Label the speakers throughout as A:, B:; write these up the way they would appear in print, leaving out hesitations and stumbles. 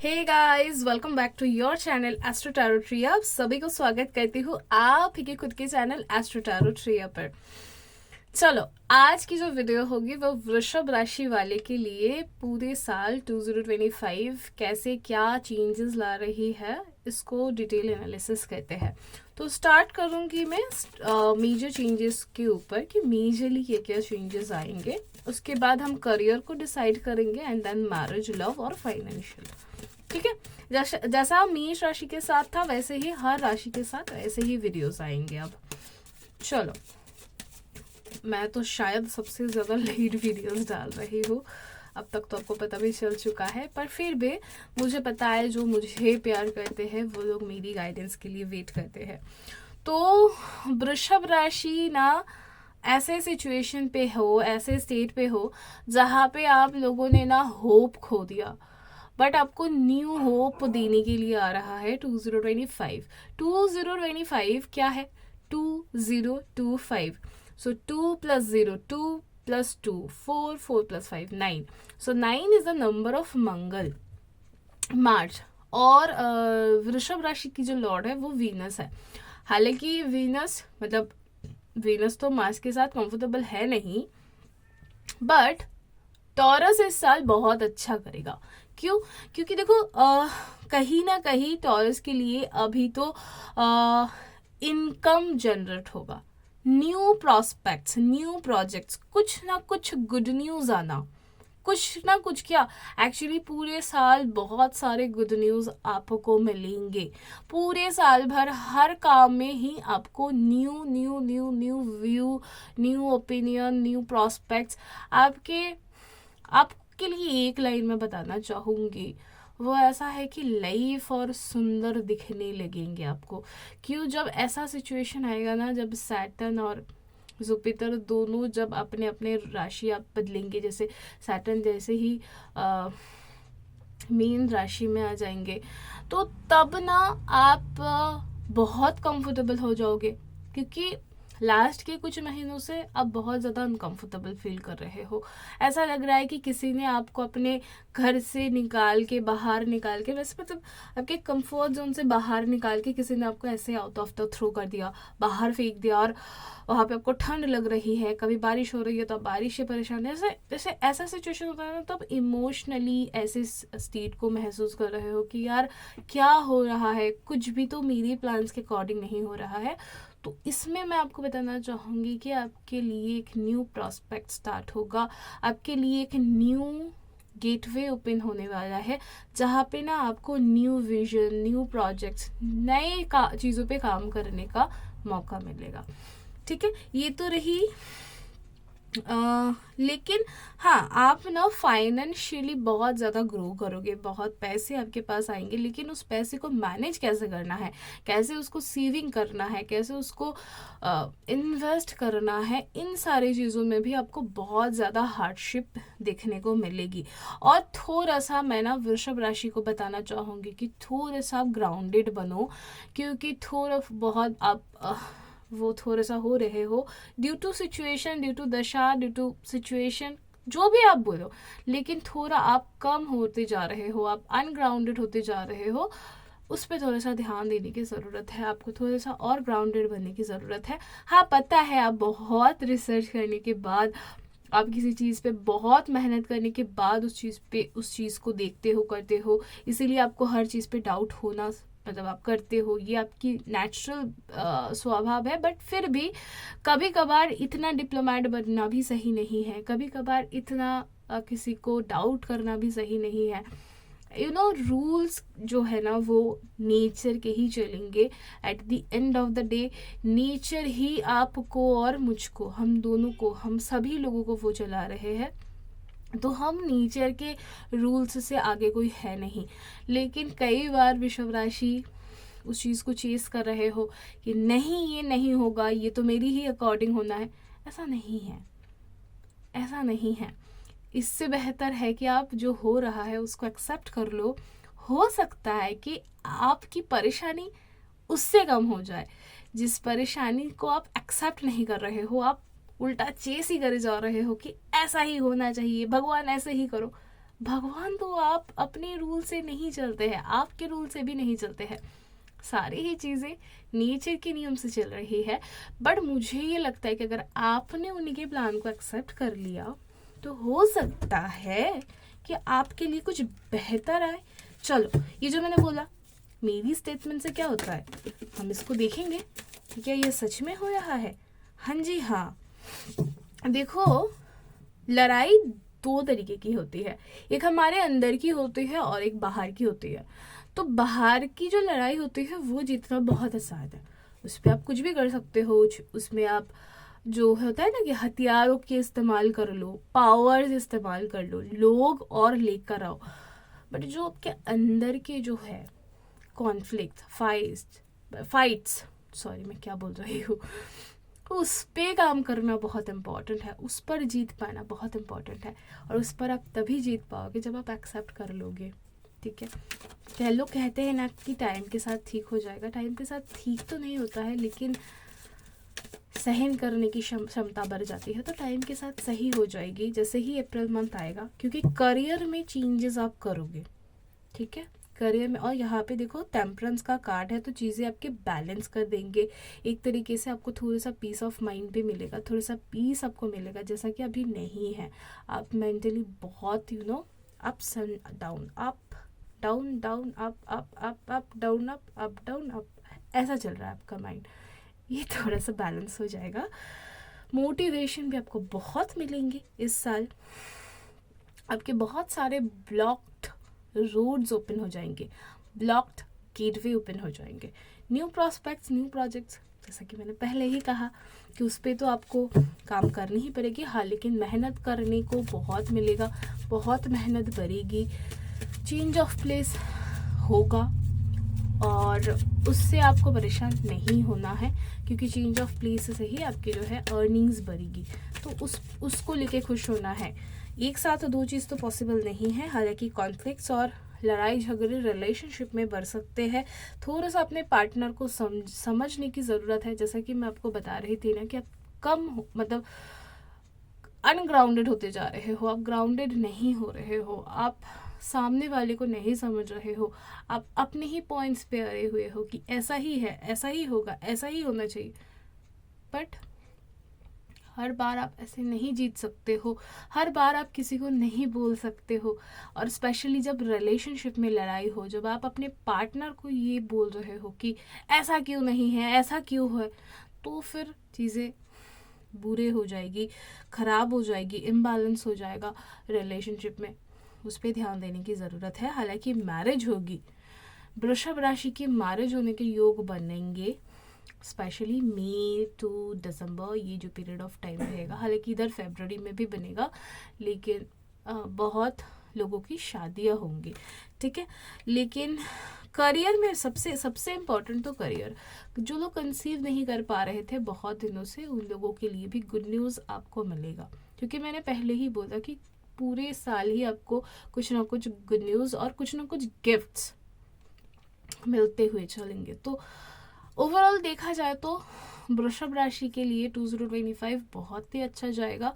A: Hey guys, welcome back to your channel Astro Tarot Tria. आप सभी को स्वागत करती हूँ आप ही के खुद के चैनल एस्ट्रो टैरो ट्रिया पर। चलो, आज की जो वीडियो होगी वो वृषभ राशि वाले के लिए पूरे साल 2025 कैसे क्या चेंजेस ला रही है, इसको डिटेल एनालिसिस करते हैं। तो स्टार्ट करूंगी मैं मेजर चेंजेस के ऊपर कि मेजरली क्या क्या चेंजेस आएंगे। उसके बाद हम करियर को डिसाइड करेंगे एंड देन मैरिज, लव और फाइनेंशियल। ठीक है, जैसा मेष राशि के साथ था वैसे ही हर राशि के साथ ऐसे ही वीडियोस आएंगे। अब चलो, मैं तो शायद सबसे ज़्यादा लेट वीडियोस डाल रही हूँ, अब तक तो आपको पता भी चल चुका है, पर फिर भी मुझे पता है जो मुझे प्यार करते हैं वो लोग मेरी गाइडेंस के लिए वेट करते हैं। तो वृषभ राशि ना ऐसे सिचुएशन पे हो, ऐसे स्टेट पे हो जहाँ पे आप लोगों ने ना होप खो दिया, बट आपको न्यू होप देने के लिए आ रहा है 2025। 2025 क्या है? 2025। सो 2 + 0 2 + 2 4 4 + 5 9। So 9 is the number of Mangal, March. और वृषभ राशि की जो लॉर्ड है वो वीनस है। हालांकि वीनस तो मार्स के साथ कंफर्टेबल है नहीं, बट टॉरस इस साल बहुत अच्छा करेगा। क्यों? क्योंकि देखो, कहीं ना कहीं टॉरस के लिए अभी तो इनकम जनरेट होगा, न्यू प्रॉस्पेक्ट्स, न्यू प्रोजेक्ट्स, कुछ ना कुछ गुड न्यूज आना, कुछ ना कुछ क्या, एक्चुअली पूरे साल बहुत सारे गुड न्यूज आपको मिलेंगे। पूरे साल भर हर काम में ही आपको new new new new view, new opinion, new prospects आपके लिए एक लाइन में बताना चाहूंगी, वो ऐसा है कि लाइफ और सुंदर दिखने लगेंगे आपको। क्यों? जब ऐसा सिचुएशन आएगा ना, जब सैटर्न और जुपिटर दोनों जब अपने अपने राशि आप बदलेंगे, जैसे सैटर्न जैसे ही मीन राशि में आ जाएंगे, तो तब ना आप बहुत कंफर्टेबल हो जाओगे। क्योंकि लास्ट के कुछ महीनों से आप बहुत ज़्यादा अनकंफर्टेबल फील कर रहे हो। ऐसा लग रहा है कि किसी ने आपको अपने घर से निकाल के, बाहर निकाल के, वैसे मतलब आपके कंफर्ट जोन से बाहर निकाल के किसी ने आपको ऐसे आउट ऑफ द थ्रो कर दिया, बाहर फेंक दिया, और वहाँ पे आपको ठंड लग रही है, कभी बारिश हो रही है तो आप बारिश से परेशान है। जैसे जैसे ऐसा सिचुएशन होता है ना, तो आप इमोशनली ऐसे स्टेट को महसूस कर रहे हो कि यार क्या हो रहा है, कुछ भी तो मेरे प्लान्स के अकॉर्डिंग नहीं हो रहा है। तो इसमें मैं आपको बताना चाहूँगी कि आपके लिए एक न्यू प्रॉस्पेक्ट स्टार्ट होगा, आपके लिए एक न्यू गेटवे ओपन होने वाला है, जहाँ पे ना आपको न्यू विजन, न्यू प्रोजेक्ट्स, नए चीज़ों पे काम करने का मौका मिलेगा। ठीक है, ये तो रही। लेकिन हाँ, आप ना फाइनेंशियली बहुत ज़्यादा ग्रो करोगे, बहुत पैसे आपके पास आएंगे, लेकिन उस पैसे को मैनेज कैसे करना है, कैसे उसको सेविंग करना है, कैसे उसको इन्वेस्ट करना है, इन सारी चीज़ों में भी आपको बहुत ज़्यादा हार्डशिप देखने को मिलेगी। और थोड़ा सा मैं ना वृषभ राशि को बताना चाहूँगी कि थोड़ा सा आप ग्राउंडेड बनो, क्योंकि थोड़ा बहुत आप वो थोड़ा सा हो रहे हो due to situation, due to दशा, ड्यू टू सिचुएशन, जो भी आप बोलो, लेकिन थोड़ा आप कम होते जा रहे हो, आप अनग्राउंडेड होते जा रहे हो। उस पर थोड़ा सा ध्यान देने की ज़रूरत है, आपको थोड़ा सा और ग्राउंडेड बनने की ज़रूरत है। हाँ, पता है, आप बहुत रिसर्च करने के बाद, आप किसी चीज़ पे बहुत मेहनत करने के बाद उस चीज़ को देखते हो, करते हो, इसीलिए आपको हर चीज़ पे डाउट होना, मतलब आप करते हो, ये आपकी नेचुरल स्वभाव है। बट फिर भी कभी कभार इतना डिप्लोमेट बनना भी सही नहीं है, कभी कभार इतना किसी को डाउट करना भी सही नहीं है। रूल्स जो है ना वो नेचर के ही चलेंगे। At the end of the day nature ही आपको और मुझको, हम दोनों को, हम सभी लोगों को वो चला रहे हैं। तो हम नेचर के रूल्स से आगे कोई है नहीं। लेकिन कई बार वृषभ राशि उस चीज़ को चेस कर रहे हो कि नहीं, ये नहीं होगा, ये तो मेरी ही अकॉर्डिंग होना है। ऐसा नहीं है, ऐसा नहीं है। इससे बेहतर है कि आप जो हो रहा है उसको एक्सेप्ट कर लो। हो सकता है कि आपकी परेशानी उससे कम हो जाए। जिस परेशानी को आप एक्सेप्ट नहीं कर रहे हो, आप उल्टा चेस ही करे जा रहे हो कि ऐसा ही होना चाहिए, भगवान ऐसे ही करो। भगवान तो आप अपने रूल से नहीं चलते हैं, आपके रूल से भी नहीं चलते हैं, सारी ही चीज़ें नेचर के नियम से चल रही है। बट मुझे ये लगता है कि अगर आपने उनके प्लान को एक्सेप्ट कर लिया तो हो सकता है कि आपके लिए कुछ बेहतर आए। चलो, ये जो मैंने बोला मेरी स्टेटमेंट से क्या होता है, हम इसको देखेंगे कि क्या ये सच में हो रहा है। हाँ जी हाँ, देखो, लड़ाई दो तरीके की होती है, एक हमारे अंदर की होती है और एक बाहर की होती है। तो बाहर की जो लड़ाई होती है वो जीतना बहुत आसान है, उस पर आप कुछ भी कर सकते हो, उसमें आप जो होता है ना कि हथियारों के इस्तेमाल कर लो, पावर्स इस्तेमाल कर लो, लोग और लेकर आओ। बट जो आपके अंदर के जो है कॉन्फ्लिक्ट, फाइट्स, सॉरी मैं क्या बोल रही हूँ, उस पे काम करना बहुत इम्पॉर्टेंट है, उस पर जीत पाना बहुत इम्पॉर्टेंट है। और उस पर आप तभी जीत पाओगे जब आप एक्सेप्ट कर लोगे, ठीक है। तो लोग कहते हैं ना कि टाइम के साथ ठीक हो जाएगा, टाइम के साथ ठीक तो नहीं होता है, लेकिन सहन करने की क्षमता बढ़ जाती है, तो टाइम के साथ सही हो जाएगी जैसे ही अप्रैल मंथ आएगा, क्योंकि करियर में चेंजेस आप करोगे, ठीक है, करियर में। और यहाँ पे देखो टेम्परेंस का कार्ड है, तो चीज़ें आपके बैलेंस कर देंगे एक तरीके से, आपको थोड़ा सा पीस ऑफ माइंड भी मिलेगा, थोड़ा सा पीस आपको मिलेगा, जैसा कि अभी नहीं है। आप मेंटली बहुत ups and down, up down down up up up up down up down up, ऐसा चल रहा है आपका माइंड। ये थोड़ा सा बैलेंस हो जाएगा। मोटिवेशन भी आपको बहुत मिलेंगे इस साल, आपके बहुत सारे ब्लॉक्ड रोड्स ओपन हो जाएंगे, ब्लॉक्ड गेटवे ओपन हो जाएंगे, न्यू प्रॉस्पेक्ट्स, न्यू प्रोजेक्ट्स, जैसा कि मैंने पहले ही कहा कि उस पर तो आपको काम करनी ही पड़ेगी। हाँ, लेकिन मेहनत करने को बहुत मिलेगा, बहुत मेहनत बढ़ेगी, चेंज ऑफ प्लेस होगा और उससे आपको परेशान नहीं होना है, क्योंकि चेंज ऑफ प्लेस से ही आपकी जो है अर्निंग्स बढ़ेगी, तो उसको लेके खुश होना है। एक साथ दो चीज़ तो पॉसिबल नहीं है, हालांकि कॉन्फ्लिक्ट्स और लड़ाई झगड़े रिलेशनशिप में बढ़ सकते हैं। थोड़ा सा अपने पार्टनर को समझने की ज़रूरत है, जैसा कि मैं आपको बता रही थी ना कि आप मतलब अनग्राउंडेड होते जा रहे हो, आप ग्राउंडेड नहीं हो रहे हो, आप सामने वाले को नहीं समझ रहे हो, आप अपने ही पॉइंट्स पे अड़े हुए हो कि ऐसा ही है, ऐसा ही होगा, ऐसा ही होना चाहिए। बट हर बार आप ऐसे नहीं जीत सकते हो, हर बार आप किसी को नहीं बोल सकते हो, और स्पेशली जब रिलेशनशिप में लड़ाई हो, जब आप अपने पार्टनर को ये बोल रहे हो कि ऐसा क्यों नहीं है, ऐसा क्यों है, तो फिर चीज़ें बुरे हो जाएगी, ख़राब हो जाएगी, इम्बैलेंस हो जाएगा रिलेशनशिप में, उस पर ध्यान देने की ज़रूरत है। हालांकि मैरिज होगी, वृषभ राशि के मैरिज होने के योग बनेंगे, स्पेशली मई टू दिसंबर, ये जो पीरियड ऑफ टाइम रहेगा। हालांकि इधर फरवरी में भी बनेगा, लेकिन बहुत लोगों की शादियां होंगी, ठीक है। लेकिन करियर में सबसे इम्पोर्टेंट तो करियर, जो लोग कंसीव नहीं कर पा रहे थे बहुत दिनों से, उन लोगों के लिए भी गुड न्यूज़ आपको मिलेगा, क्योंकि मैंने पहले ही बोला कि पूरे साल ही आपको कुछ ना कुछ गुड न्यूज़ और कुछ ना कुछ गिफ्ट्स मिलते हुए चलेंगे। तो ओवरऑल देखा जाए तो वृषभ राशि के लिए 2025 बहुत ही अच्छा जाएगा,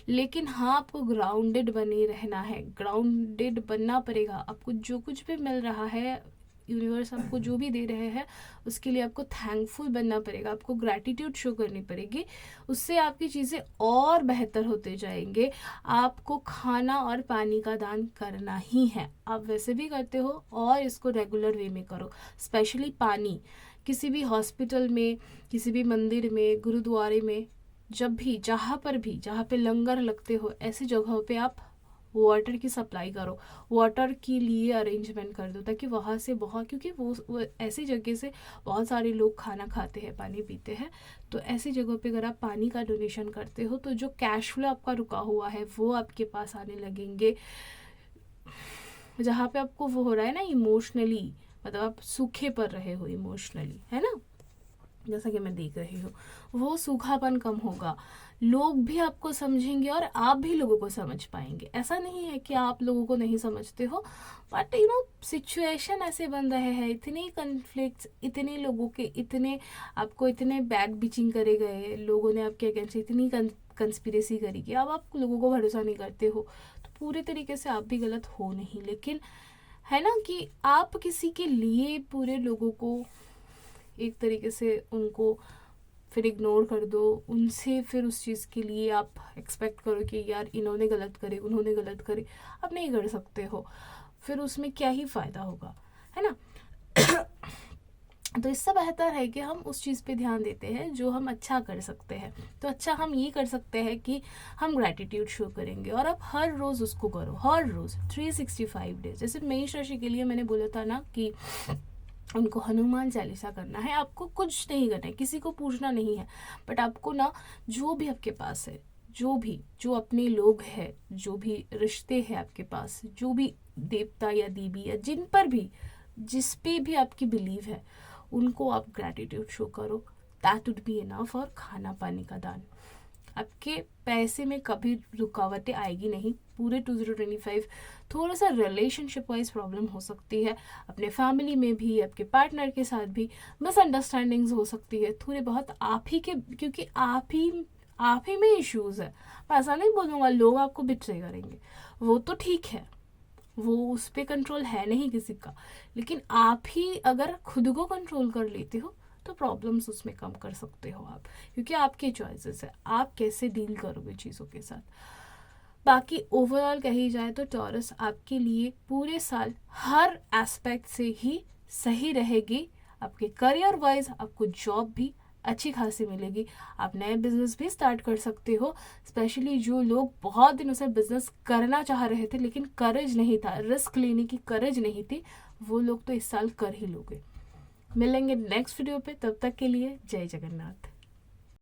A: लेकिन हाँ, आपको ग्राउंडेड बने रहना है, ग्राउंडेड बनना पड़ेगा। आपको जो कुछ भी मिल रहा है, यूनिवर्स आपको जो भी दे रहे हैं, उसके लिए आपको थैंकफुल बनना पड़ेगा, आपको ग्रैटिट्यूड शो करनी पड़ेगी, उससे आपकी चीज़ें और बेहतर होते जाएंगे। आपको खाना और पानी का दान करना ही है, आप वैसे भी करते हो, और इसको रेगुलर वे में करो, स्पेशली पानी। किसी भी हॉस्पिटल में, किसी भी मंदिर में, गुरुद्वारे में, जब भी जहाँ पे लंगर लगते हो, ऐसी जगहों पे आप वाटर की सप्लाई करो, वाटर के लिए अरेंजमेंट कर दो, ताकि वहाँ से क्योंकि वो ऐसी जगह से बहुत सारे लोग खाना खाते हैं, पानी पीते हैं, तो ऐसी जगहों पे अगर आप पानी का डोनेशन करते हो, तो जो कैश फ्लो आपका रुका हुआ है वो आपके पास आने लगेंगे। जहाँ पे आपको वो हो रहा है ना इमोशनली, मतलब आप सूखे पर रहे हो इमोशनली, है ना, जैसा कि मैं देख रही हूँ, वो सूखापन कम होगा, लोग भी आपको समझेंगे और आप भी लोगों को समझ पाएंगे। ऐसा नहीं है कि आप लोगों को नहीं समझते हो, बट सिचुएशन ऐसे बन रहे हैं, इतने कन्फ्लिक्ट्स, इतने लोगों के, आपको इतने बैक बिचिंग करे गए, लोगों ने आपके अगेंस्ट इतनी कंस्पिरेसी करी कि अब आप लोगों को भरोसा नहीं करते हो, तो पूरे तरीके से आप भी गलत हो नहीं, लेकिन है ना कि आप किसी के लिए पूरे लोगों को एक तरीके से उनको फिर इग्नोर कर दो, उनसे फिर उस चीज़ के लिए आप एक्सपेक्ट करो कि यार इन्होंने गलत करे, उन्होंने गलत करे। आप नहीं कर सकते हो, फिर उसमें क्या ही फ़ायदा होगा, है ना। तो इससे बेहतर है कि हम उस चीज़ पे ध्यान देते हैं जो हम अच्छा कर सकते हैं। तो अच्छा हम ये कर सकते हैं कि हम ग्रैटिट्यूड शो करेंगे, और आप हर रोज़ उसको करो, हर रोज़ 365 डेज। जैसे मेष राशि के लिए मैंने बोला था ना कि उनको हनुमान चालीसा करना है, आपको कुछ नहीं करना है, किसी को पूछना नहीं है, बट आपको ना जो भी आपके पास है, जो अपने लोग हैं, जो भी रिश्ते हैं आपके पास, जो भी देवता या देवी या जिन पर भी, जिस पे भी आपकी बिलीव है, उनको आप ग्रैटिट्यूड शो करो। That would be enough. और खाना पानी का दान, आपके पैसे में कभी रुकावटें आएगी नहीं। पूरे 2025 थोड़ा सा रिलेशनशिप वाइज प्रॉब्लम हो सकती है, अपने फैमिली में भी, आपके पार्टनर के साथ भी मिसअंडरस्टैंडिंग्स हो सकती है थोड़ी बहुत, आप ही के, क्योंकि आप ही में इश्यूज है। मैं ऐसा नहीं बोलूँगा लोग आपको बिट्रे करेंगे, वो तो ठीक है, वो उस पर कंट्रोल है नहीं किसी का, लेकिन आप ही अगर खुद को कंट्रोल कर लेते हो तो प्रॉब्लम्स उसमें कम कर सकते हो आप, क्योंकि आपके चॉइसेस है, आप कैसे डील करोगे चीज़ों के साथ। बाकी ओवरऑल कही जाए तो टॉरस आपके लिए पूरे साल हर एस्पेक्ट से ही सही रहेगी। आपके करियर वाइज आपको जॉब भी अच्छी खासी मिलेगी, आप नए बिजनेस भी स्टार्ट कर सकते हो। स्पेशली जो लोग बहुत दिनों से बिजनेस करना चाह रहे थे लेकिन करेज नहीं था, रिस्क लेने की करेज नहीं थी, वो लोग तो इस साल कर ही लोगे। मिलेंगे नेक्स्ट वीडियो पे, तब तक के लिए जय जगन्नाथ।